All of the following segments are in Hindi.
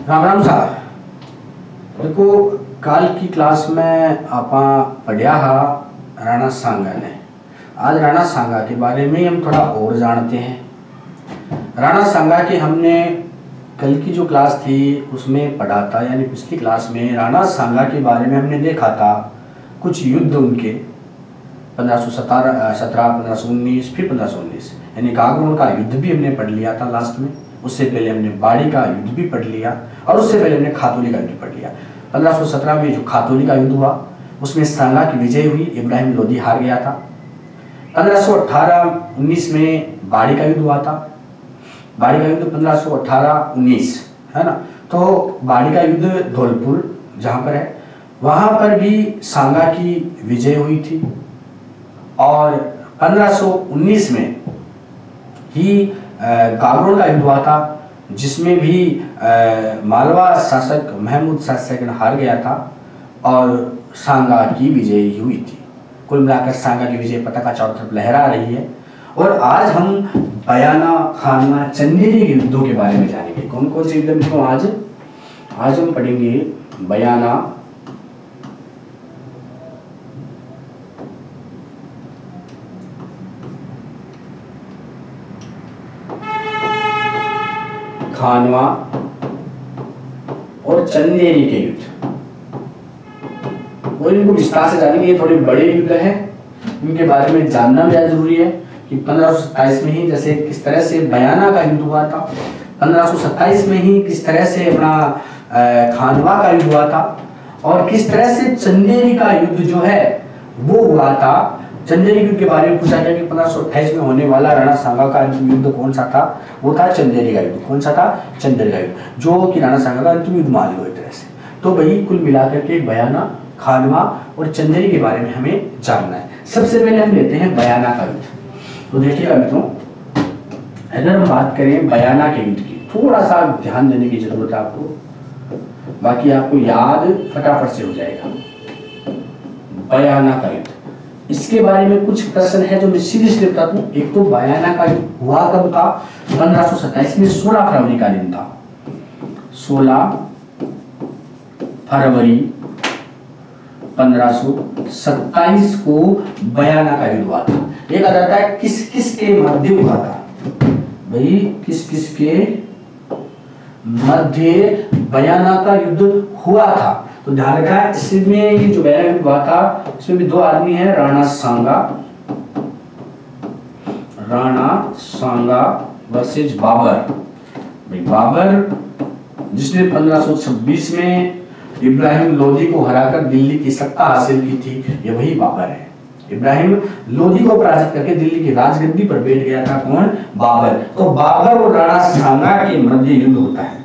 राम राम साहब। देखो कल की क्लास में आपा पढ़िया हा राणा सांगा ने। आज राणा सांगा के बारे में हम थोड़ा और जानते हैं। राणा सांगा की हमने कल की जो क्लास थी उसमें पढ़ा था, यानी पिछली क्लास में राणा सांगा के बारे में हमने देखा था कुछ युद्ध उनके 1517, 1519, फिर 1519, यानी गागरोन का युद्ध भी हमने पढ़ लिया था लास्ट में। उससे पहले हमने बाड़ी का युद्ध भी पढ़ लिया और उससे पहले हमने खातौली का युद्ध पढ़ लिया। 1517 में जो खातौली का युद्ध हुआ उसमें सांगा की विजय हुई, इब्राहिम लोदी हार गया था। 1518-19 में बाड़ी का युद्ध हुआ था। बाड़ी का युद्ध 1518-19 है ना। तो बाड़ी का युद्ध धौलपुर जहाँ पर है वहाँ पर भी सांगा की विजय हुई थी। और 1519 में ही गागरोन का युद्ध हुआ था जिसमें भी मालवा शासक महमूद शाह सेकंड हार गया था और सांगा की विजय हुई थी। कुल मिलाकर सांगा की विजय पताका चारों तरफ लहरा रही है। और आज हम बयाना, खानवा, चंदेरी के युद्धों के बारे में जानेंगे। कौन कौन से युद्ध मित्रों? आज हम पढ़ेंगे बयाना, खानवा और चंदेरी के युद्ध, और इनको विस्तार से जानेंगे। ये थोड़े बड़े युद्ध हैं, इनके बारे में जानना भी जरूरी है कि 1527 में ही जैसे किस तरह से बयाना का युद्ध हुआ था, 1527 में ही किस तरह से अपना खानवा का युद्ध हुआ था, और किस तरह से चंदेरी का युद्ध जो है वो हुआ था। चंदेरी युद्ध के बारे में पूछा गया कि 1528 में होने वाला राणा सांगा का युद्ध कौन सा था? वो था चंदेरी का युद्ध। कौन सा था? चंदेरी का युद्ध, जो कि राणा सांगा का अंतिम युद्ध मान लो एक तरह से। तो भाई कुल मिलाकर के बयाना, खानवा और चंदेरी के बारे में हमें जानना है। सबसे पहले हम लेते हैं बयाना का युद्ध। तो देखिएगा मित्रों, अगर हम बात करें बयाना के युद्ध की, थोड़ा सा ध्यान देने की जरूरत है आपको, बाकी आपको याद फटाफट से हो जाएगा। बयाना का युद्ध, इसके बारे में कुछ प्रश्न है जो मैं सीधे सीधे बता दूं। एक तो बयाना का युद्ध हुआ कब था? 1527 में 16 फरवरी का दिन था। 16 फरवरी 1527 को बयाना का युद्ध हुआ था। एक आ जाता है किस किस के मध्य हुआ था? भाई किस किस के मध्य बयाना का युद्ध हुआ था? तो ध्यान रखा है, इसमें ये जो बयाना युद्ध हुआ था इसमें भी दो आदमी हैं, राणा सांगा वर्सेस बाबर। भाई बाबर जिसने 1526 में इब्राहिम लोदी को हराकर दिल्ली की सत्ता हासिल की थी, ये वही बाबर है। इब्राहिम लोदी को पराजित करके दिल्ली की राजगद्दी पर बैठ गया था। कौन? बाबर। तो बाबर और राणा सांगा के मध्य युद्ध होता है।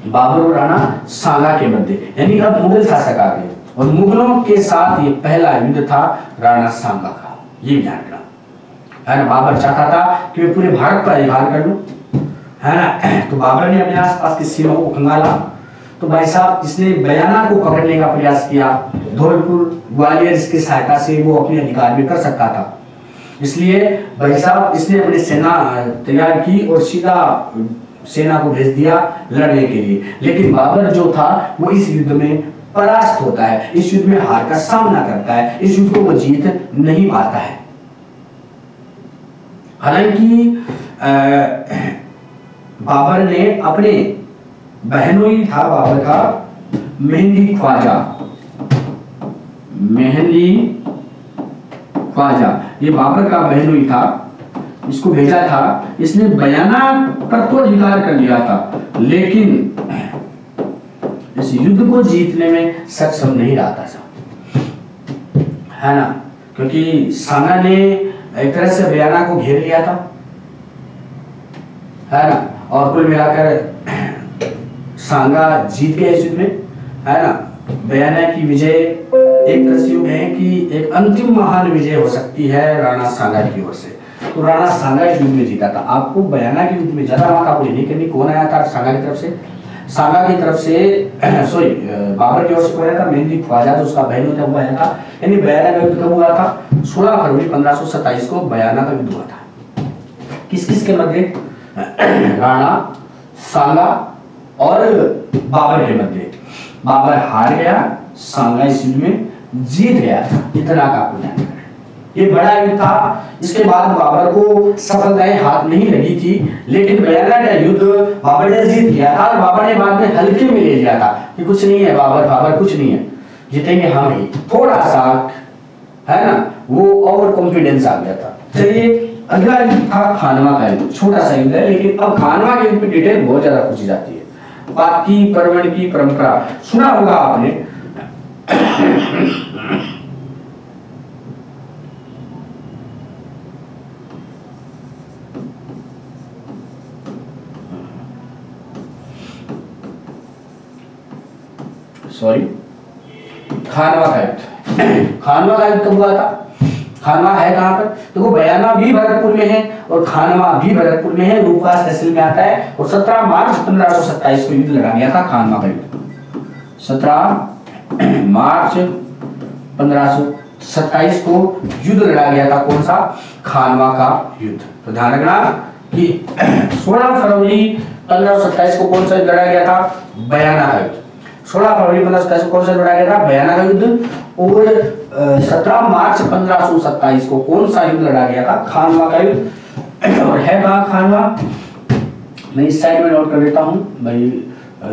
बाबर और राणा सांगा के मध्य, यानी अब मुगल शासक आ गए और मुगलों के साथ ये पहला युद्ध था राणा सांगा का। ये ध्यान रखना है ना। बाबर चाहता था कि मैं पूरे भारत का अधिकार कर लूं, है ना। तो बाबर ने अपने आसपास की सीमाओं को खंगाला। तो भाई साहब इसने बयाना को पकड़ने का प्रयास किया। धौलपुर, ग्वालियर इसकी सहायता से वो अपने अधिकार में कर सकता था। इसलिए भाई साहब इसने अपनी सेना तैयार की और सीधा सेना को भेज दिया लड़ने के लिए। लेकिन बाबर जो था वो इस युद्ध में परास्त होता है, इस युद्ध में हार का सामना करता है, इस युद्ध को वो जीत नहीं पाता है। हालांकि बाबर ने अपने बहनोई था बाबर का मेहंदी ख्वाजा, ये बाबर का बहनोई था, इसको भेजा था। इसने बयाना पर तो अधिकार कर लिया था, लेकिन इस युद्ध को जीतने में सक्षम नहीं रहा था, है ना। क्योंकि सांगा ने एक तरह से बयाना को घेर लिया था, है ना। और कुल मिलाकर सांगा जीत गया इस युद्ध में, है ना। बयाना की विजय एक तरह से है कि एक अंतिम महान विजय हो सकती है राणा सांगा की ओर से। तो राणा सांगा इस युद्ध में जीता था। आपको बयाना के युद्ध में ज्यादा मातापुरी नहीं करनी। कौन आया था सांगा की तरफ से? सांगा की तरफ से सॉरी बाबर की ओर से कौन आया था? मेहंदी ख्वाजा, जो उसका बहन था वो आया था। यानी बयाना का युद्ध कब हुआ था? 16 फरवरी 1527 को बयाना का युद्ध हुआ था। किस किस के मध्य? राणा सांगा और बाबर के मध्य। बाबर हार गया, सांगा इस युद्ध में जीत गया। इतना का आपको ध्यान रखना है। ये बड़ा युद्ध था। इसके बाद बाबर को सफलताएं हाथ नहीं लगी थी, लेकिन बयाना का युद्ध बाबर ने जीत लिया था। और बाबर ने बाद में हल्के में ले लिया था कि कुछ नहीं है, बाबर कुछ नहीं है, जीतेंगे हम ही। थोड़ा सा है ना वो ओवर कॉन्फिडेंस आ गया था। चलिए अगला युद्ध था खानवा का युद्ध। छोटा सा युद्ध है, लेकिन अब खानवा के युद्ध में डिटेल बहुत ज्यादा पूछी जाती है। बाकी परवण की परंपरा सुना होगा आपने। सॉरी, खानवा का युद्ध। खानवा का युद्ध कब हुआ था? खानवा है कहां पर? देखो बयाना भी भरतपुर में है और खानवा भी भरतपुर में है, रूपवास तहसील में आता है। और 17 मार्च 1527 को युद्ध लड़ा गया था खानवा का युद्ध। 17 मार्च 1527 को युद्ध लड़ा गया था। कौन सा? खानवा का युद्ध। तो ध्यान रखना कि 16 फरवरी 1527 को कौन सा युद्ध लड़ा गया था? बयाना का युद्ध। 16 फरवरी 1527 को कौन सा लड़ा गया था? बयाना का युद्ध। और 17 मार्च 1527 को कौन सा युद्ध लड़ा गया था? खानवा का युद्ध। और है कहां खानवा? मैं इस साइड में नोट कर लेता हूं भाई,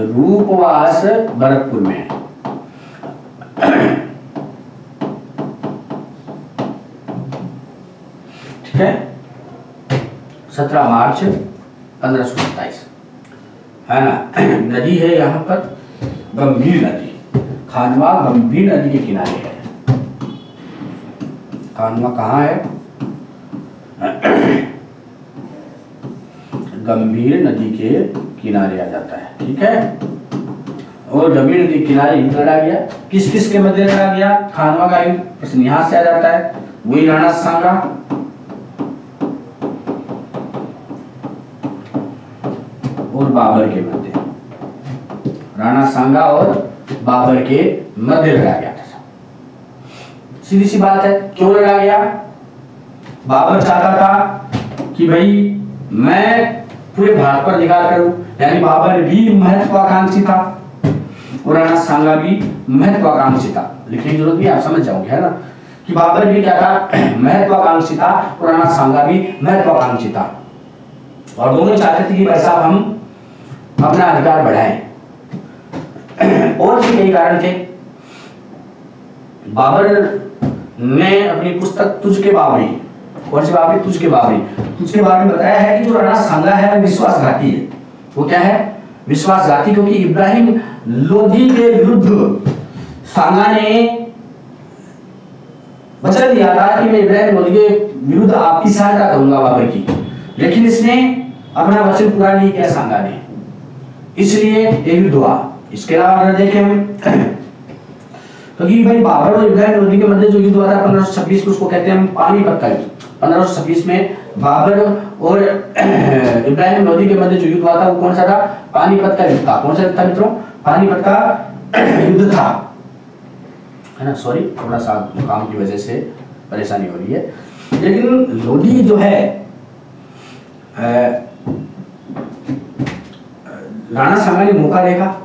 रूपवास भरतपुर में है। ठीक है, 17 मार्च 1527 है ना। नदी है यहाँ पर गंभीर नदी। खानवा गंभीर नदी के किनारे है। खानवा कहाँ है? गंभीर नदी के किनारे आ जाता है। ठीक है, और गंभीर नदी के किनारे युद्ध लड़ा गया। किस किस के मध्य लड़ा गया खानवा का युद्ध? प्रश्न यहां से आ जाता है। वही राणा सांगा और बाबर के मध्य। राणा सांगा और बाबर के मध्य लड़ा गया था। सीधी सी बात है, क्यों लड़ा गया? बाबर चाहता था कि भाई मैं पूरे भारत पर अधिकार करूं, यानी बाबर भी महत्वाकांक्षी था और राणा सांगा भी महत्वाकांक्षी था। लिखने की जरूरत भी, आप समझ जाओगे है ना, कि बाबर भी क्या था? महत्वाकांक्षी था और राणा सांगा भी महत्वाकांक्षी था। और दोनों चाहते थे कि भाई साहब हम अपना अधिकार बढ़ाएं। और भी कई कारण थे। बाबर ने अपनी पुस्तक तुझ के बाबरी, कौन सी बाबरी? तुझ के बाबरी, तुझ के बारे में बताया है कि जो राणा सांगा है वो विश्वासघाती है। वो क्या है? विश्वासघाती। क्योंकि इब्राहिम लोधी के विरुद्ध सांगा ने वचन दिया था कि मैं इब्राहिम लोधी के विरुद्ध आपकी सहायता करूंगा बाबर की, लेकिन इसने अपना वचन पूरा नहीं किया सांगा ने, इसलिए ये युद्ध हुआ। इसके अलावा अगर देखें हम, क्योंकि भाई बाबर और इब्राहिम लोधी के मध्य जो युद्ध हुआ था 1526 को, उसको कहते हैं हम पानीपत का युद्ध। 1526 में बाबर और इब्राहिम लोधी के मध्य जो युद्ध हुआ था वो कौन सा था? पानीपत का युद्ध था। कौन सा युद्ध था मित्रों? पानीपत का युद्ध था, है ना। सॉरी, थोड़ा सा काम की वजह से परेशानी हो रही है। लेकिन लोधी जो है राणा सांगा ने मौका देखा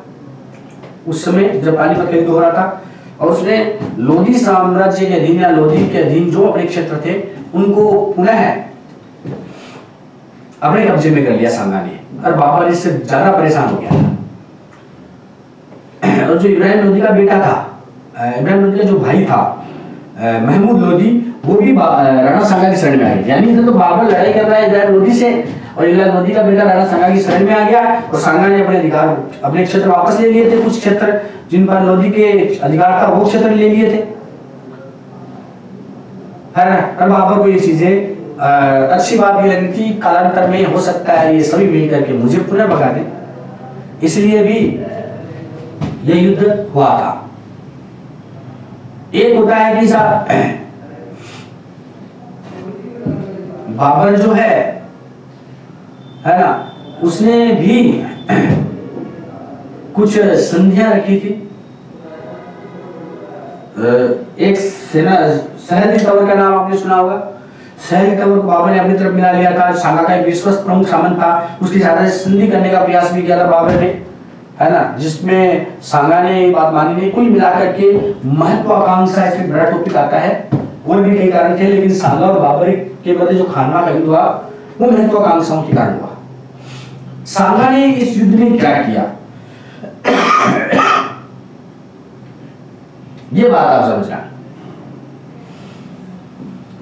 उस समय जब पानीपत का युद्ध हो रहा था, और उसने लोधी साम्राज्य के अधीन या लोधी के अधीन जो अपने क्षेत्र थे उनको पुनः अपने कब्जे में कर लिया सांगा ने। और बाबर इससे ज्यादा परेशान हो गया था। और जो इब्राहिम लोधी का बेटा था, इब्राहिम लोधी का जो भाई था महमूद लोधी, वो भी राणा सांगा की शरण में आ गया। यानी इधर तो बाबर लड़ाई कर रहा है इब्राहिम लोधी से, और इब्राहिम लोधी का बेटा राणा सांगा की शरण में आ गया, और सांगा ने अपने अधिकार, अपने क्षेत्र वापस ले लिए थे। कुछ क्षेत्र जिन पर लोधी के अधिकार था वो क्षेत्र ले लिए थे, है ना। और बाबर को ये चीजें अच्छी बात भी लगी थी। कालांतर में हो सकता है ये सभी मिल करके मुझे पुनः भगा दें, इसलिए भी ये युद्ध हुआ था। एक होता है कि साहब बाबर जो है ना, उसने भी कुछ संधियां रखी थी। एक सेना सहली तंवर का नाम आपने सुना होगा। सहली तंवर को बाबर ने अपनी तरफ मिला लिया था। सांगा का एक विश्वस्त प्रमुख सामंत था, उसके साथ संधि करने का प्रयास भी किया था बाबर ने, है ना, जिसमें सांगा ने बात मानी नहीं। कुल मिलाकर के महत्वाकांक्षा इसमें बड़ा टॉपिक आता है। और भी कई कारण थे, लेकिन सांगा और बाबर के मध्य जो खानवा का युद्ध हुआ वो महत्वाकांक्षाओं के कारण हुआ। सांगा ने इस युद्ध में क्या किया, ये बात आप समझना।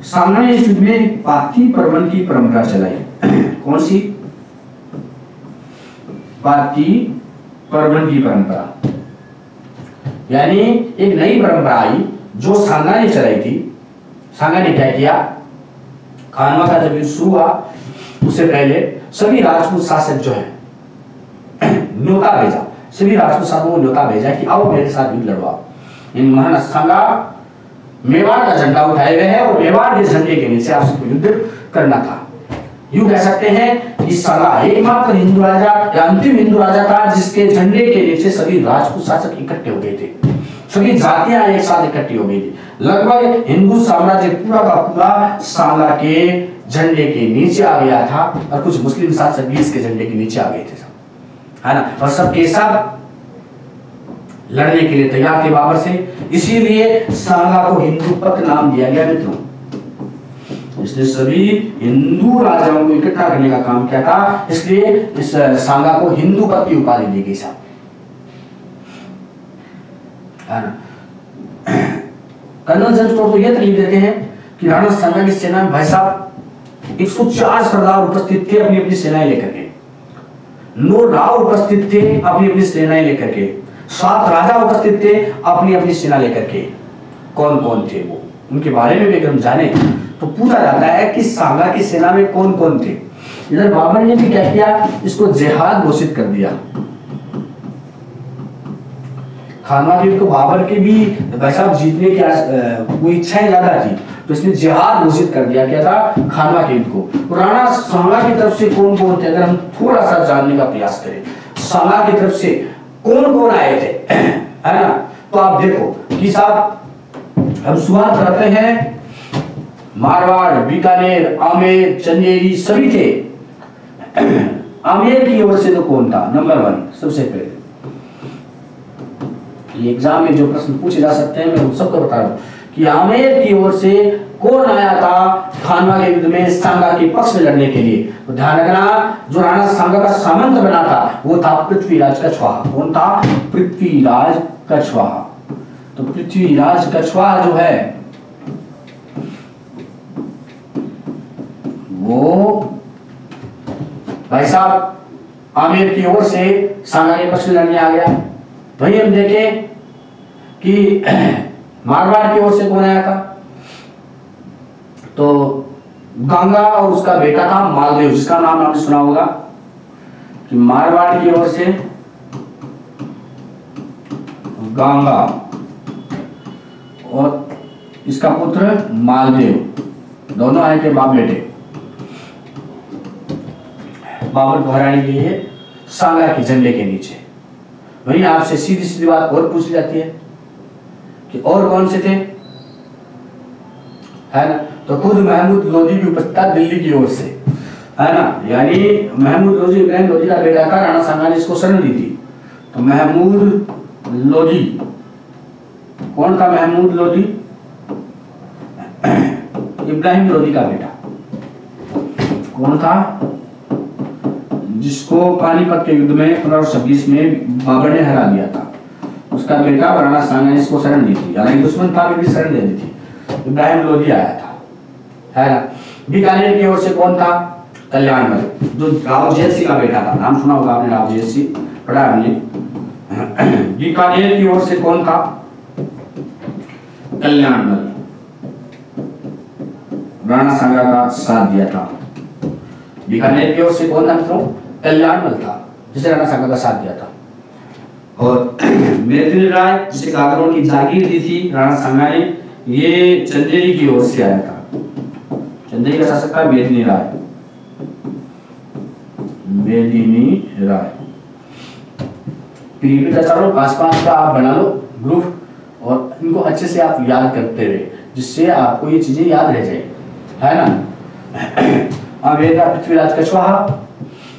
सांगा ने इस युद्ध में पार्थी पर्वन की परंपरा चलाई। कौन सी? पार्थी पर्वन की परंपरा, यानी एक नई परंपरा आई जो सांगा ने चलाई थी। सांगा ने क्या किया, खानवा का जब युद्ध शुरू हुआ उससे पहले सभी राजपूत शासक जो है न्योता भेजा, सभी राजपूत शासकों को न्योता भेजा कि आओ मेरे साथ युद्ध लड़वाओ। इन महान सांगा मेवाड़ का झंडा उठाए हुए हैं और मेवाड़ के झंडे के नीचे आपसे युद्ध करना था। यूं कह सकते हैं कि सांगा एकमात्र हिंदू राजा या अंतिम हिंदू राजा था जिसके झंडे के नीचे सभी राजपूत शासक इकट्ठे हो गए थे, सभी जातियां एक साथ इकट्ठी हो गई थी। लगभग हिंदू साम्राज्य पूरा का पूरा सांगा के झंडे के नीचे आ गया था और कुछ मुस्लिम शासक भी इसके झंडे के नीचे आ गए थे, है ना। और सबके सब लड़ने के लिए तैयार थे बाबर से, इसीलिए सांगा को हिंदूपत नाम दिया गया मित्रों। इसने सभी हिंदू राजाओं को इकट्ठा करने का काम किया था, इसलिए इस सांगा को हिंदूपत की उपाधि दी गई साहब, है ना। कर्नल जेम्स टॉड तो यह लिख देते हैं कि राणा सांगा की सेना में भाई साहब 104 सरदार उपस्थित थे अपनी अपनी सेनाएं लेकर के, 9 राव उपस्थित थे अपनी अपनी सेनाएं लेकर के, 7 राजा उपस्थित थे अपनी अपनी सेना लेकर के। कौन कौन थे वो, उनके बारे में भी अगर हम जाने तो पूछा जाता है कि सांगा की सेना में कौन कौन थे। इधर बाबर ने भी क्या किया, इसको जिहाद घोषित कर दिया। खानवा के को बाबर के भी भाई साहब जीतने की इच्छाएं ज्यादा थी, तो इसने जिहाद घोषित कर दिया। क्या था, खानवा के युद्ध को। राणा सांगा की तरफ से कौन कौन थे, अगर हम थोड़ा सा जानने का प्रयास करें, सांगा की तरफ से कौन कौन आए थे, है ना, तो आप देखो कि साहब हम शुरुआत करते हैं मारवाड़, बीकानेर, आमेर, चंदेरी सभी थे। आमेर की ओर से तो कौन था, नंबर 1 सबसे पहले। ये एग्जाम में जो प्रश्न पूछे जा सकते हैं मैं उन सबको बता रहा हूं कि आमेर की ओर से कौन आया था खानवा के युद्ध में सांगा के पक्ष में लड़ने के लिए। तो ध्यान रखना, जो राणा सांगा का सामंत बना था वो था पृथ्वीराज कछवाहा। कौन था, पृथ्वीराज कछवाहा। तो पृथ्वीराज कछवाहा जो है वो भाई साहब आमेर की ओर से सांगा के पक्ष में लड़ने आ गया। वही हम देखें कि मारवाड़ की ओर से कौन आया था, तो गंगा और उसका बेटा था मालदेव, जिसका नाम आपने सुना होगा कि मारवाड़ की ओर से गंगा और इसका पुत्र मालदेव, दोनों आए थे बाप बेटे। बाबर को हराने के लिए सांगा के झंडे के नीचे। वहीं आपसे सीधी सीधी बात और पूछ जाती है कि और कौन से थे, है ना, तो खुद महमूद लोधी भी उपस्थित था दिल्ली की ओर से, है ना। यानी महमूद लोधी इब्राहिम लोधी का बेटा था, राणा सांगा ने इसको शरण दी थी। तो महमूद लोधी कौन था, महमूद लोधी इब्राहिम लोधी का बेटा। कौन था, जिसको पानीपत के युद्ध में 1526 में बाबर ने हरा दिया था, उसका बेटा राणा सांगा ने इसको शरण दी थी। हालांकि दुश्मन था भी शरण दे दी थी। इब्राहिम लोधी आया था, है ना। बीकानेर की ओर से कौन था, कल्याणमल, जो राव जैत सिंह का बेटा था। नाम सुना होगा आपने, राव जैत सिंह, पढ़ा हमने। बीकानेर की ओर से कौन था, कल्याणमल, राणा सांगा का साथ दिया था। बीकानेर की ओर से कौन था मित्रों, कल्याणमल था, जिसे राणा सांगा का साथ दिया था। और मेदिनी राय, जिसे काकरों की जागीर दी थी राणा सांगा ने, ये चंदेरी की ओर से आया था। चंदेरी का शासक था मेदिनी राय, मेदिनी राय। पीढ़ी का चारों 5-5 का आप बना लो ग्रुप और इनको अच्छे से आप याद करते रहे, जिससे आपको ये चीजें याद रह जाए, है ना। अब ये था पृथ्वीराज कछवाहा,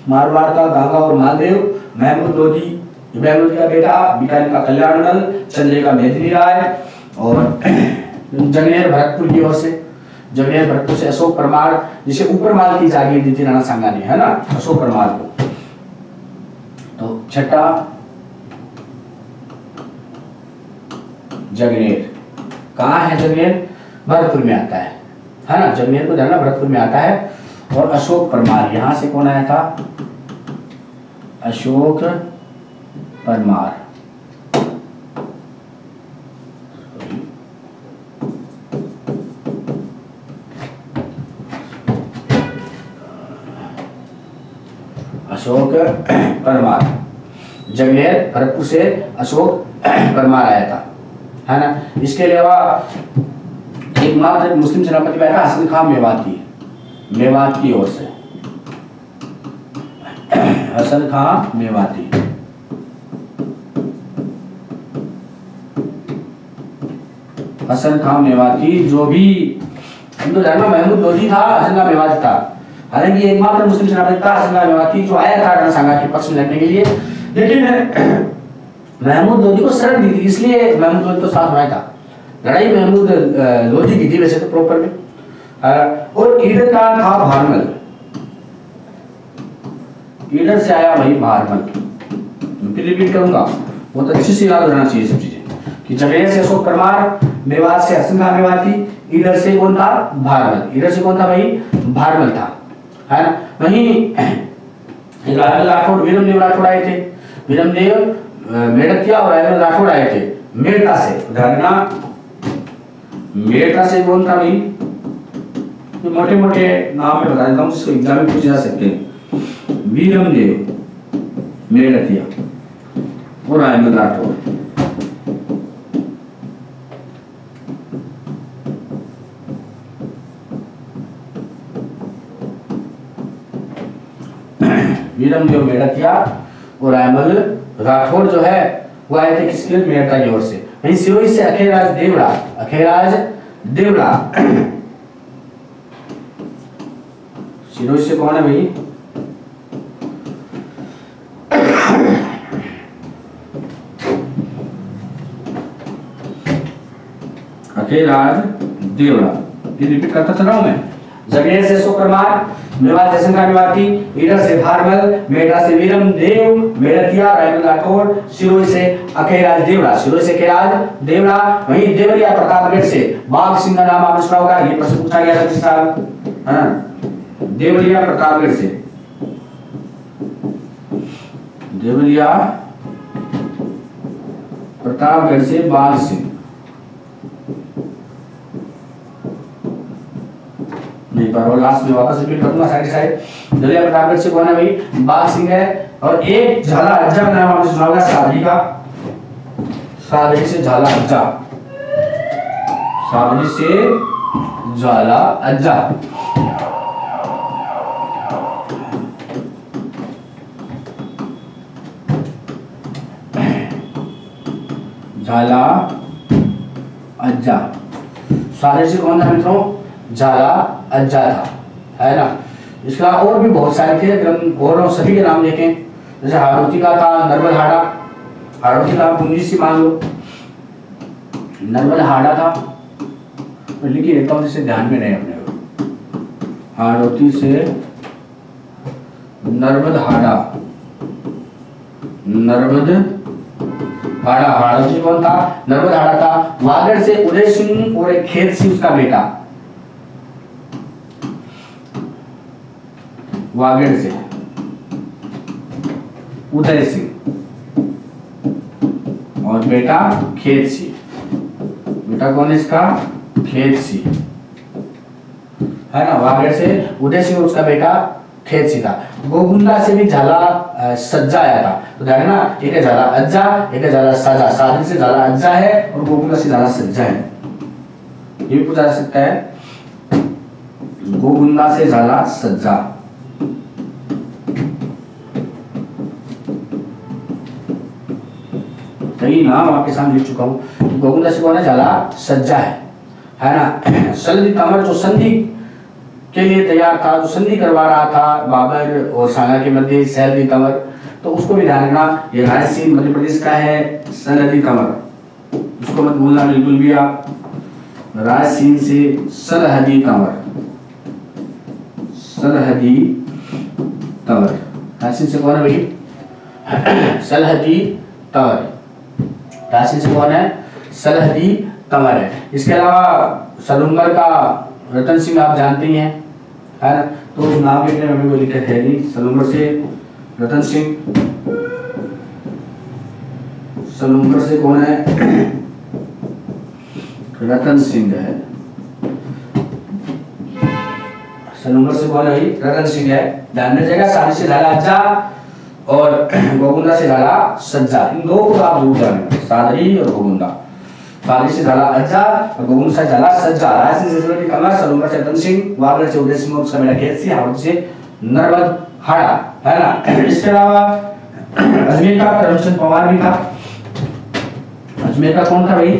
मारवाड़ का गंगा और मालदेव, महमूद लोधी इब्राहिम लोधी का बेटा, बीकानेर का कल्याण नल, चंद्रिका मेदिनी राय और जगनेर भरतपुर की ओर से, जगनेर भरतपुर से अशोक परमार, जिसे ऊपर माल की जागीर दी थी राणा सांगा ने, है ना, अशोक परमार को। तो छठा जगनेर, कहाँ है जगनेर? भरतपुर में आता है ना, जगनेर को जानना, भरतपुर में आता है। और अशोक परमार, यहां से कौन आया था? अशोक परमार। अशोक परमार, जगनेर भरतपुर से अशोक परमार आया था, है ना। इसके अलावा एकमात्र मुस्लिम सेनापति आया था हसन खां मेवाती, मेवात की ओर से, हसन खां मेवाती। हसन खां मेवाती, जो भी हम तो जानना महमूद लोधी था, हसन खां मेवाती था। हालांकि एकमात्र मुस्लिम सेनापति था हसन खां मेवाती, जो आया था राणा सांगा के पक्ष में लड़ने के लिए, लेकिन महमूद लोधी को शरण दी थी, इसलिए महमूद लोधी तो साथ में था। लड़ाई महमूद लोधी की थी वैसे तो प्रॉपर में। और ईडर का था भारमल, ईडर से आया वही भारमल। फिर रिपीट करूंगा, बहुत अच्छे से याद रहना चाहिए सब चीजें, कि जगनेर से अशोक परमार, मेवात से हसन खां मेवाती, ईडर से कौन था? भारमल। ईडर से कौन था भाई? भारमल था, है ना। वहीं राठौड़, वीरमदेव राठौड़ आए थे, वीरमदेव मेड़तिया और रायमल राठौड़ आए थे मेड़ता से। ध्यान, मेड़ता से कौन था भाई? तो मोटे मोटे नाम में बता देता हूँ जिसको एग्जाम में पूछे जा सकते हैं। वीरमदेव मेड़तिया और रायमल राठौड़। वीरमदेव मेड़तिया और रायमल राठौड़ जो है वो आए थे किसके? मेड़ता की ओर से। वहीं सिरोही से अखेराज देवड़ा, अखेराज देवड़ा, सिरोही से कौन है भाई? अखेराज देवड़ा। ये रिपीट करता चल रहा हूं मैं। जगनेर से अशोक परमार, मेवात से हसन खां मेवाती, ईडर से भारमल, मेड़ता से वीरमदेव मेड़तिया, रायमल राठौड़, सिरोही से अखेराज देवड़ा, सिरोही से अखेराज देवड़ा। वहीं देवरिया प्रतापगढ़ से बाघ सिंह का नाम आपने सुना होगा, ये प्रश्न पूछा गया था पिछले साल, है ना। देवरिया प्रतापगढ़ से, देवरिया प्रतापगढ़ से बाघ सिंह, नहीं पर और लास्ट में वापस रिपीट करूंगा साइड साइड। दलिया प्रतापगढ़ से कौन है भाई? बाघ सिंह है। और एक झाला अज्जा का नाम आपने सुना होगा, सादरी का, सादरी से झाला अज्जा, सादरी से झाला अज्जा। झाला अज्जा, सादरी से कौन था मित्रों? झाला अज्जा था, है ना। इसका और भी बहुत सारे थे, अगर हम और सभी के नाम देखें, जैसे हाड़ौती का था नर्मल हाड़ा, हाड़ौती का पूंजी सी मान लो, नर्मल हाड़ा था, तो लिखिए रहता हूँ जिससे ध्यान में रहे अपने को। हाड़ौती से नर्मद हाड़ा, नर्मद हाड़ा, हाड़ौती कौन था? नर्मद हाड़ा था। वागड़ से उदय सिंह और एक खेत सिंह उसका बेटा, वागड़ से उदय सिंह और बेटा खेत सिंह। बेटा कौन है इसका? खेत सिंह, है ना। वागड़ से उदय सिंह और उसका बेटा खेत सिंह था। गोगुंदा से भी झाला सज्जा आया था, तो ध्यान ना, एक है झाला अज्जा, एक है झाला सजा। सादरी से झाला अज्जा है और गोगुंदा से झाला सज्जा है, ये भी पूछा जा सकता है। गोगुंदा से झाला सज्जा, कई नाम आपके सामने लिख चुका हूं। गोगुंदा से कौन है? झाला सज्जा है ना। सलदी तमर जो संधि के लिए तैयार था, जो संधि करवा रहा था बाबर और सांगा के मध्य, सैलदी तमर तो उसको भी ध्यान रखना। ये रायसीन मध्य प्रदेश का है, सरहदी तंवर, उसको मत भूलना बिल्कुल भी आप। रायसीन से सरहदी तंवर, सरहदी तंवर, रायसीन से कौन है भाई? सरहदी तंवर, रायसीन से कौन है? सरहदी तंवर है। इसके अलावा सलूंगर का रतन सिंह आप जानते ही हैं, है ना, तो उस नाम के हमें कोई दिक्कत है नहीं। सलूंगर से रतन सिंह, सलूंगर से कौन है? रतन सिंह है। सलूंगर से कौन है भाई? रतन सिंह है। ध्यान रखिएगा, सारी से झाला अज्जा और गोगुंदा से झाला सज्जा, इन दो को आप जरूर जानेंगे, सादरी और गोगुंदा। सादरी से झाला अज्जा और गोगुंदा से झाला सज्जा। रायसीन से सरहदी तंवर, सलूंगर से रतन सिंह, वागड़ से उदय सिंह, उसका बेटा खेत सिंह, हावड़ से नर्मद हाड़ा, है ना। इसके अलावा अजमेर का करमचंद पवार भी था। अजमेर का कौन था भाई?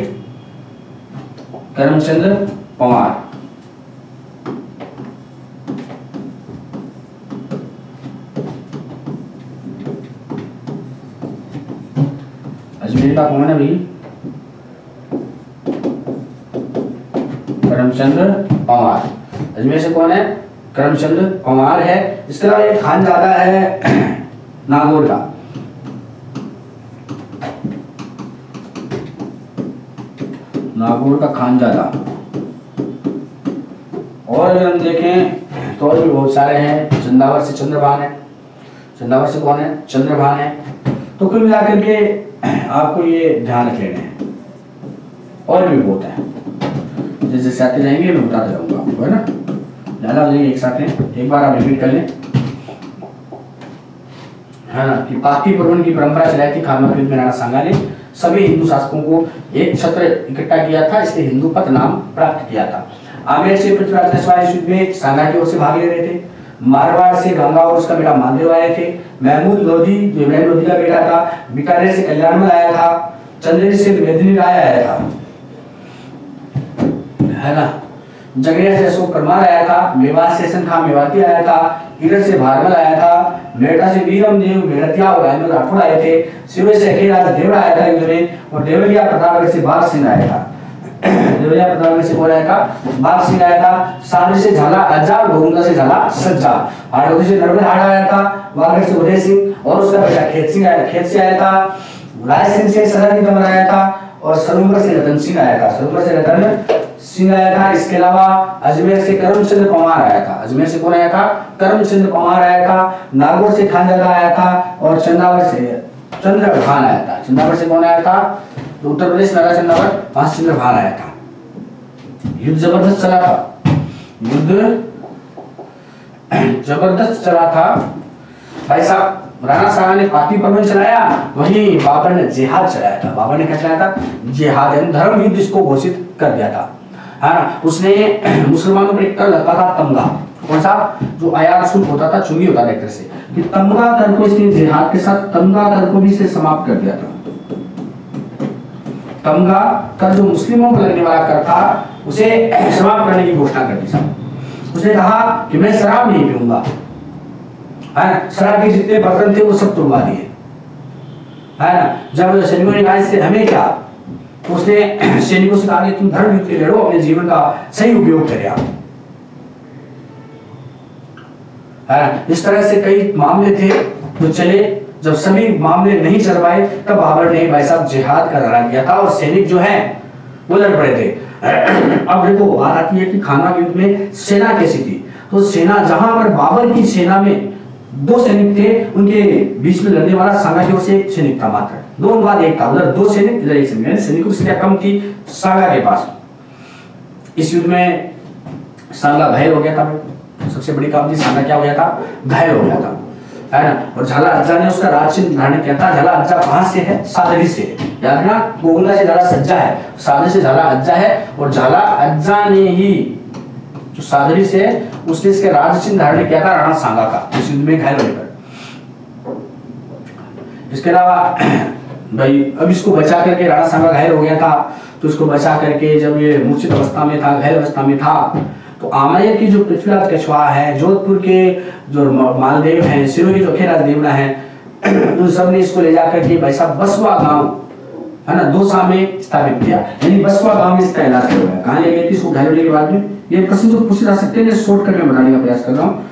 करमचंद पवार। अजमेर का कौन है भाई? करमचंद पवार। अजमेर से कौन है? करमचंद पवार है। इसके अलावा एक खानजादा है नागौर का, नागौर का खानजादा। और अगर हम देखें तो और भी बहुत सारे हैं। चंदावर से चंद्रभान है, चंदावर से कौन है? चंद्रभान है। तो कुल मिलाकर के आपको ये ध्यान रख लेने हैं। और भी बहुत है, जैसे जैसे आते जाएंगे मैं बताते रहूंगा आपको, है ना। ज़्यादा हो जाएंगे एक साथ में, एक बार आप रिपीट कर लें, है ना, कि पार्टी प्रबंधन की परंपरा चलाई थी खारमाकृत में राणा सांगा ने। सभी हिंदू शासकों को एक छत्र इकट्ठा किया था, इसलिए हिंदू पद नाम प्राप्त किया था। आमेर से पृथ्वीराज नरसिम्हा इस युद्ध में सांगा की ओर से भाग ले रहे थे। मारवाड़ से गंगा और उसका बेटा मालदेव आए थे। महमूद लोधी जो इब्राहिम लोधी का बेटा था, बीकानेर से कल्याणमल आया था। चंदेरी से मेदिनी राय आया था, है ना। जगरिया से अशोक परमार आया था। मेवात से हसन खान मेवाती आया था। इधर से भारमल आया था। मेरठा से वीरम देव मेरठिया और अहमद राठौड़ आए थे। सिरोही से अखीराज देवड़ा आया था युद्ध में। और देवलिया प्रतापगढ़ से बाघ सिंह आया था। देवलिया प्रतापगढ़ से कौन आया था? बाघ सिंह आया था। सादरी से झाला अज्जा और गोगुंदा से झाला सज्जा। हाड़ौती से नर्मद हाड़ा आया था। वागड़ से उदय सिंह और उसका बेटा खेत सिंह आया, खेत से आया था। रायसीन से सरहदी तंवर आया था। और सलूंगर से रतन सिंह आया था, सलूंगर से रतन सिंह आया था। इसके अलावा अजमेर से करमचंद पवार आया था। अजमेर से कौन आया था? करमचंद पवार आया था। नागौर से खानजादा आया था। और चंदावर से चंद्रभान आया था। चंदावर से कौन आया था? तो उत्तर प्रदेश में चंदावर, वहां से चंद्रभान आया था। युद्ध जबरदस्त चला था, युद्ध जबरदस्त चला था भाई साहब। राणा सांगा ने पार्टी प्रबंधन चलाया, वहीं बाबर ने जिहाद चलाया था। बाबर ने क्या चलाया था? जिहाद, धर्म युद्ध इसको घोषित कर दिया था, है ना। उसने मुसलमानों पर एक कर लगता था तमगा, कौन सा? जो आयात शुल्क होता था, चुंगी होता था एक तरह से, कि तमगा कर को इसने जिहाद के साथ तमगा कर को भी इसे समाप्त कर दिया था। तमगा कर जो मुस्लिमों पर लगने वाला कर था, उसे समाप्त करने की घोषणा कर दी साहब। उसने कहा कि मैं शराब नहीं पीऊंगा, है, शराब के जितने बर्तन थे वो सब तुड़वा दिए, है ना। जब सैनिकों ने कहा इससे हमें क्या, तो उसने सैनिकों से कहा कि तुम धर्म युद्ध लड़ो, अपने जीवन का सही उपयोग करें आप, है ना। इस तरह से कई मामले थे जो चले। जब सभी मामले नहीं चल पाए तब बाबर ने भाई साहब जिहाद का ऐलान किया था और सैनिक जो है वो लड़ पड़े थे। अब देखो बात आती है कि खानवा युद्ध में सेना कैसी थी। तो सेना, जहां पर बाबर की सेना में दो सैनिक थे, उनके बीच में लड़ने वाला सांगा की ओर से एक सैनिक था मात्र, दो बाद एक था, उधर दो सैनिक इधर एक सैनिक, सैनिकों की संख्या कम थी सांगा के पास। इस युद्ध में सांगा घायल हो गया था। सबसे बड़ी काम थी, सांगा क्या हो गया था? घायल हो गया था, है ना। और झाला अज्जा ने उसका राज चिन्ह धारण किया था। झाला अज्जा कहां से है? सादरी से। याद रखना, गोगुंदा से झाला सज्जा है, सादरी से झाला अज्जा है। और झाला अज्जा ने ही जो सादरी से है उसने इसके राज चिन्ह धारण किया था राणा सांगा का, इस युद्ध में घायल होने पर। इसके अलावा भाई अब इसको बचा करके, राणा सांगा घायल हो गया था तो इसको बचा करके जब ये मूर्छित अवस्था में था, घायल अवस्था में था, तो आमेर की जो पृथ्वीराज कछवाहा है, जोधपुर के जो मालदेव हैं, सिरोही के जो अखीराज देवड़ा हैं, उन सब ने इसको ले जाकर के भाई साहब बसवा गांव है ना दोसा में स्थापित किया, यानी बसवा गांव में इसका इलाज करवाया। कहाँ ले गए थे इसको घायल होने के बाद में? ये प्रश्न तो पूछे जा सकते हैं, शॉर्टकट में बनाने का प्रयास कर रहा हूँ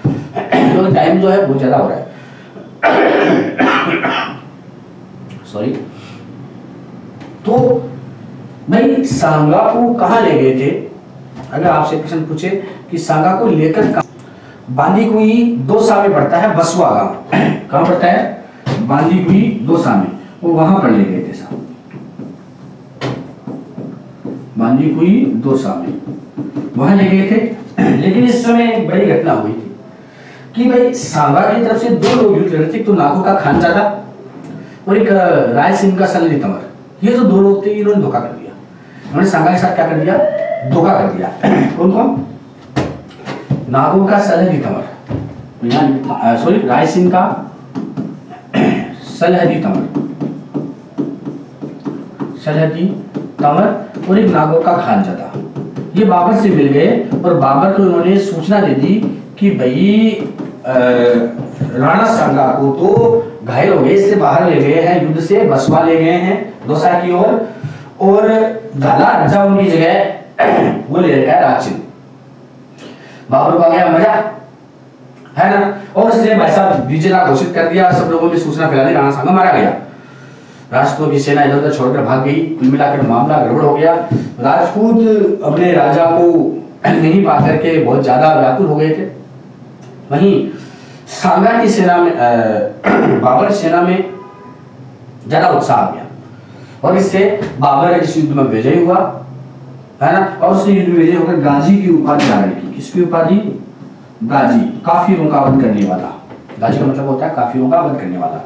क्योंकि टाइम जो है बहुत ज्यादा हो रहा है। सॉरी। तो भाई सांगा को कहाँ ले गए थे? अगर आपसे प्रश्न पूछे कि सांगा को लेकर बांदीकुई दोसा में पड़ता है बसवा गांव, कहाँ पड़ता है? बांदीकुई दोसा में, वो वहां पर ले गए थे साहब, बांदीकुई दोसा में वहां ले गए थे। लेकिन इस समय एक बड़ी घटना हुई थी कि भाई सांगा की तरफ से दो लोग युद्ध लड़े थे, तो नागो का खानजादा और एक राय सिंह का सलदी तंवर। ये जो दो लोग थे इन्होंने धोखा कर दिया, उन्होंने सांगा के साथ क्या कर दिया? धोखा कर दिया। कौन कौन? नागो का सलदी तंवर, सॉरी राय सिंह का सलहदी तंवर और एक नागौर का खानजादा, ये बाबर से मिल गए और बाबर को उन्होंने सूचना दे दी कि भाई राणा सांगा को तो घायल हो गए, इससे बाहर ले गए हैं युद्ध से, बसवा ले गए हैं दोसा की ओर, और झाला राजा उनकी जगह वो ले रखा है राचिन। बाबर को आ गया मजा, है ना, और इसने भाई साहब विजय घोषित कर दिया, सब लोगों में सूचना फैला दी राणा सांगा मारा गया। राजपूतों की सेना इधर उधर छोड़कर भाग गई, कुल मिलाकर मामला गड़बड़ हो गया। राजपूत अपने राजा को नहीं पा करके बहुत ज्यादा व्याकुल हो गए थे। वहीं सांगा की सेना में बाबर की सेना में ज्यादा उत्साह आ गया और इससे बाबर इस युद्ध में विजयी हुआ, है ना, और उसने युद्ध में विजयी होकर गाजी की उपाधि धारण की। किसकी उपाधि? गाजी, काफिरों का वध करने वाला। गाजी का मतलब होता है काफिरों का वध करने वाला।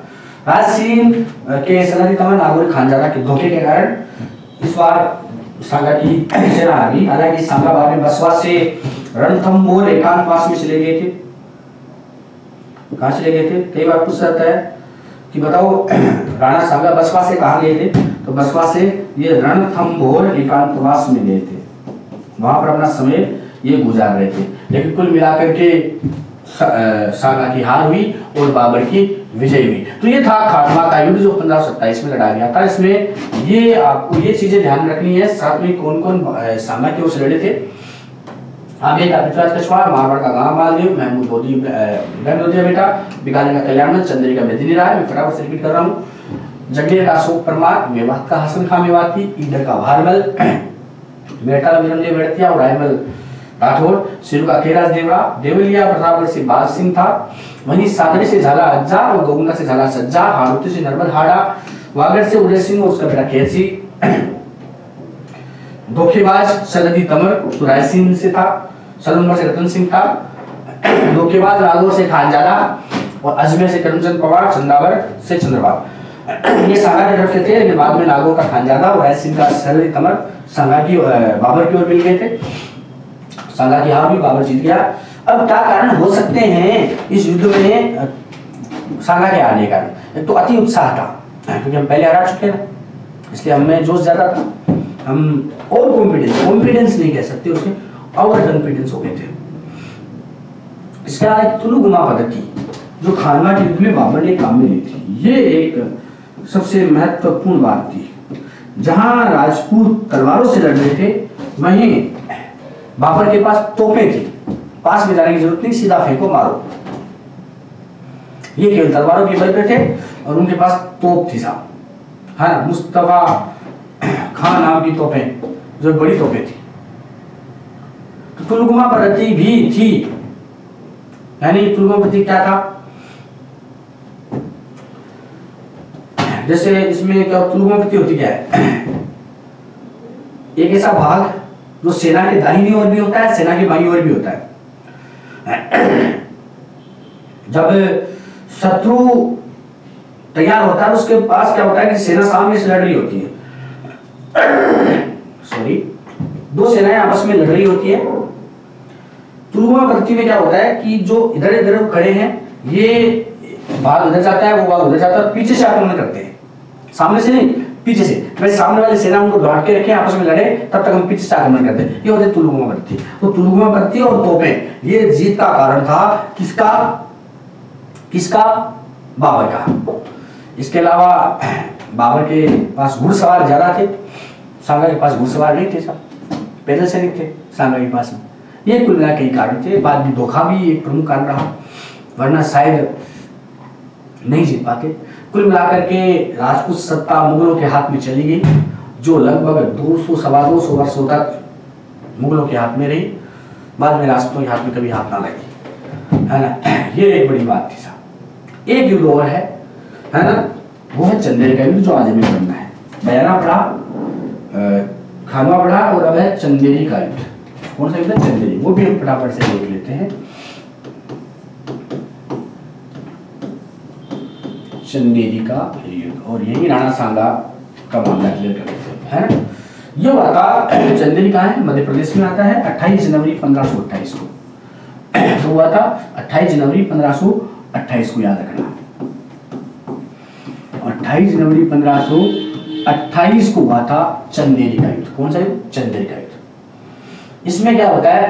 राजसिंह के सलहदी तंवर नागौर खानजादा के धोखे के कारण इस बार सांगा की सेना आ गई। हालांकि सांगा बाद में बसवा से रणथंभौर एकांतवास में चले गए थे। कहाँ चले गए थे? कई बार पूछ सकता है कि बताओ राणा सांगा बसवा से कहाँ गए थे? तो बसवा से ये रणथंभौर एकांतवास में गए थे, वहां पर अपना समय ये गुजार रहे थे। लेकिन कुल मिलाकर के सांगा की हार हुई और बाबर की विजय हुई। तो ये था खानवा का युद्ध जो 1527 में लड़ा गया था। इसमें ये आपको ये चीजें ध्यान रखनी है, साथ में कौन कौन सांगा की ओर से लड़े थे। आगे का पृथ्वीराज कछवार, मारवाड़ का गांव मालदेव, महमूद लोधी बेटा, बीकानेर का कल्याण, चंदेरी का मेदिनी राय, मैं फटाफट से रिपीट कर रहा हूँ। जंगेर का अशोक परमार, मेवात का हसन खां मेवाती, ईडर का भारमल, मेटा का विरमदेव बेड़तिया और रायमल राठौर, सिरू का खेराज देवरा, देवलिया प्रतापगढ़ से बाल सिंह था। वहीं सागरी से झाला अज्जा और गोगुंडा से झाला सज्जा, हाड़ौती से नर्मद हाड़ा, वागड़ से उदय सिंह और उसका बेटा खेरसी, धोखेबाज सलहदी तंवर राय सिंह से था, सलूनगढ़ से रतन सिंह था, धोखेबाज नागौर से खानजादा और अजमेर से करमचंद पवार, चंदावर से चंद्रपाल। ये सांगा की तरफ से थे, लेकिन बाद में नागौर का खानजादा और राय सिंह का सलहदी तंवर सांगा की बाबर की ओर मिल गए थे। सांगा की हार हुई, बाबर जीत गया। अब क्या कारण हो सकते हैं इस युद्ध में सांगा के आने का? एक तो अति उत्साह था, क्योंकि हम पहले हरा चुके हैं, इसलिए हमें जोश ज्यादा था, हम और कॉन्फिडेंस नहीं कह सकते, उसके ओवर कॉन्फिडेंस हो गए थे। इसके अलावा एक तुलुगुमा पद्धति जो खानवा के युद्ध में बाबर ने काम में ली थी, ये एक सबसे महत्वपूर्ण बात थी। जहां राजपूत तलवारों से लड़ रहे थे, वहीं बाबर के पास तोपें थी, पास में जाने की जरूरत नहीं, सीधा फेंको मारो। ये केवल तलवारों के बल पे थे और उनके पास तोप थी साहब, है ना, मुस्तफा खान नाम की तोपें, जो बड़ी तोपें थी। तो तुलुगुमा पद्धति भी थी, यानी तुलुगुमा पद्धति क्या था? जैसे इसमें क्या तुलुगुमा पद्धति होती क्या है? एक ऐसा भाग जो सेना के दाहिनी ओर भी होता है, सेना के बाईं ओर भी होता है। जब शत्रु तैयार होता है, उसके पास क्या होता है कि सेना सामने से लड़ रही होती है, सॉरी, दो सेनाएं आपस में लड़ रही होती है। तुलुगुमा पद्धति में क्या होता है कि जो इधर इधर खड़े हैं, ये भाग उधर जाता है, वो भाग उधर जाता है, पीछे से आक्रमण करते हैं, सामने से नहीं, पीछे से। वैसे सामने वाली सेना उनको दौड़ के रखे, आपस में लड़े, तब तक हम पीछे से आक्रमण करते हैं। ये होते तुलुगुमा पद्धति। तो तुलुगुमा पद्धति और तोपें, ये जीत का कारण था। किसका? बाबर का। इसके अलावा बाबर के पास घुड़सवार ज्यादा थे, सांगा के पास घुड़सवार नहीं थे, सब पैदल सैनिक थे सांगा के पास में। ये कुल मिला कई कारण थे। बाद में धोखा भी एक प्रमुख कारण रहा, वरना शायद नहीं जीत पाते। कुल मिलाकर के राजपूत सत्ता मुगलों के हाथ में चली गई, जो लगभग 200 सवा 200 वर्षों तक मुगलों के हाथ में रही। बाद में राजपूतों के हाथ में कभी हाथ ना लगी, है ना। ये एक बड़ी बात थी साहब। एक युद्ध और है ना, वो है चंदेरी का युद्ध, जो आज हमें करना है। बयाना पढ़ा, खानवा पढ़ा, और अब है चंदेरी का युद्ध। कौन सा युद्ध है? चंदेरी। वो भी हम फटाफट से देख लेते हैं। चंदेरी का युद्ध, और यही राणा सांगा का मामला क्लियर कर लेते हैं, है ना। ये हुआ था, चंदेरी कहाँ है? मध्य प्रदेश में आता है। 28 जनवरी 1528 को तो हुआ था। 28 जनवरी 1528 को याद रखना। 28 जनवरी 1528 को हुआ था चंदेरी का युद्ध। कौन सा युद्ध? चंदेरी का युद्ध। इसमें क्या होता है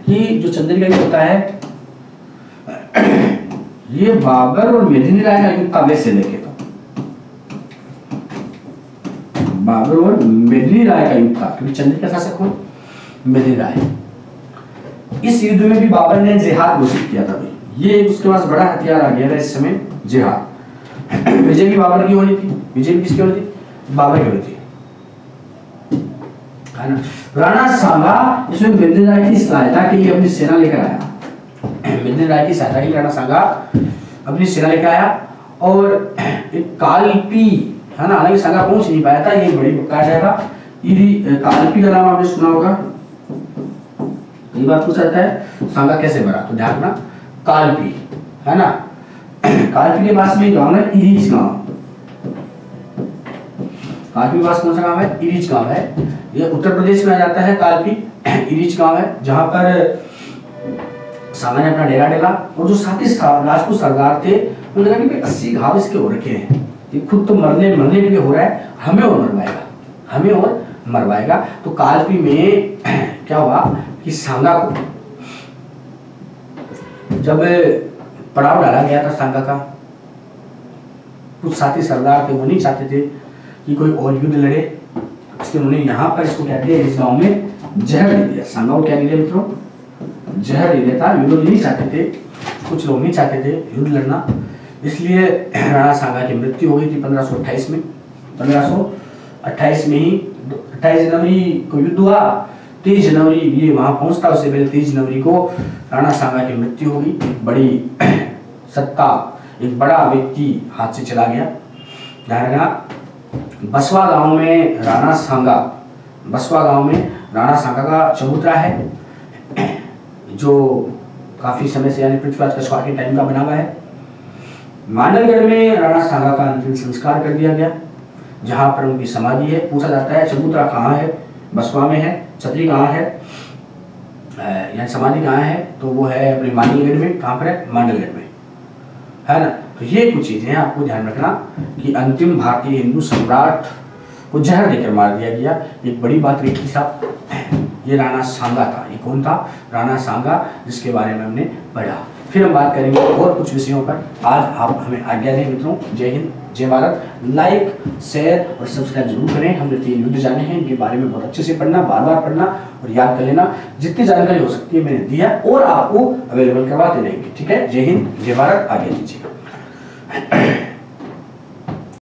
कि जो चंदेरी का युद्ध होता है, ये बाबर और मेदिनी राय का युद्ध था। वैसे देखे तो बाबर और मेदिनी राय का युद्ध था, क्योंकि चंदेरी का शासक कौन? मेदिनी राय। इस युद्ध में भी बाबर ने जिहाद घोषित किया था भाई। ये उसके पास बड़ा हथियार आ गया था इस समय, जिहाद। विजय भी बाबर की हो रही थी। विजय भी किसकी हो रही थी? बाबर की हो रही थी, है ना। राणा सांगा इसमें मेदिनी राय की सहायता के लिए अपनी सेना लेकर आया। मेदिनी राय की सहायता के लिए राणा सांगा अपनी सेना लेकर आया, और एक कालपी, है ना, हालांकि सांगा पहुंच नहीं पाया था, ये बड़ी बक्का था। कालपी का नाम आपने सुना होगा, ये बात पूछा जाता है सांगा कैसे भरा, तो ध्यान रखना कालपी, है ना। कालपी के पास में गांव है इरीच गांव। कालपी के पास कौन सा गांव है? इरीच गांव है। ये उत्तर प्रदेश में आ जाता है। कालपी इरीच गांव है, जहां पर सांगा ने अपना डेरा डाला। और जो साथी राजपूत सरदार थे, उन्होंने कहा कि 80 घाव इसके हो रखे हैं, ये खुद तो मरने के लिए हो रहा है, हमें और मरवाएगा। तो कालपी में क्या हुआ कि सांगा को जब पड़ाव डाला गया था सांगा का, कुछ साथी सरदार थे, वो नहीं चाहते थे कि कोई और युद्ध लड़े, इसलिए उन्होंने यहाँ पर इसको क्या दिया, इस गांव में जहर दे दिया। सांगा को क्या दे दिया मित्रों? जहर दे दिया था। युद्ध नहीं चाहते थे, कुछ लोग नहीं चाहते थे युद्ध लड़ना, इसलिए राणा सांगा की मृत्यु हो गई थी 1528 में। 1528 में ही 28 जनवरी को युद्ध हुआ। 23 जनवरी ये वहां पहुंचता, उससे पहले 23 जनवरी को राणा सांगा की मृत्यु हो गई। एक बड़ी सत्ता, एक बड़ा व्यक्ति हाथ से चला गया। ध्यान रखना, बसवा गांव में राणा सांगा का चबूतरा है, जो काफी समय से, यानी पृथ्वीराज कछवार के टाइम का बना हुआ है। मांडलगढ़ में राणा सांगा का अंतिम संस्कार कर दिया गया, जहां पर उनकी समाधि है। पूछा जाता है चबूतरा कहाँ है? बसवा में है। छतरी कहाँ है, यानी समाधि कहाँ है? तो वो है अपने मांडलगढ़ में। कहाँ पर है? मांडलगढ़ में, है ना। तो ये कुछ चीजें आपको ध्यान रखना कि अंतिम भारतीय हिंदू सम्राट को जहर देकर मार दिया गया। एक बड़ी बात रही साहब, ये राणा सांगा था। ये कौन था? राणा सांगा, जिसके बारे में हमने पढ़ा। फिर हम बात करेंगे और कुछ विषयों पर। आज आप हमें आज्ञा दें मित्रों। जय हिंद, जय भारत। लाइक, शेयर और सब्सक्राइब जरूर करें। हमने 3 युद्ध जाने हैं, इनके बारे में बहुत अच्छे से पढ़ना, बार बार पढ़ना और याद कर लेना। जितनी जानकारी हो सकती है मैंने दिया और आपको अवेलेबल करवाते रहेंगे। ठीक है। जय हिंद, जय भारत। आज्ञा दीजिए।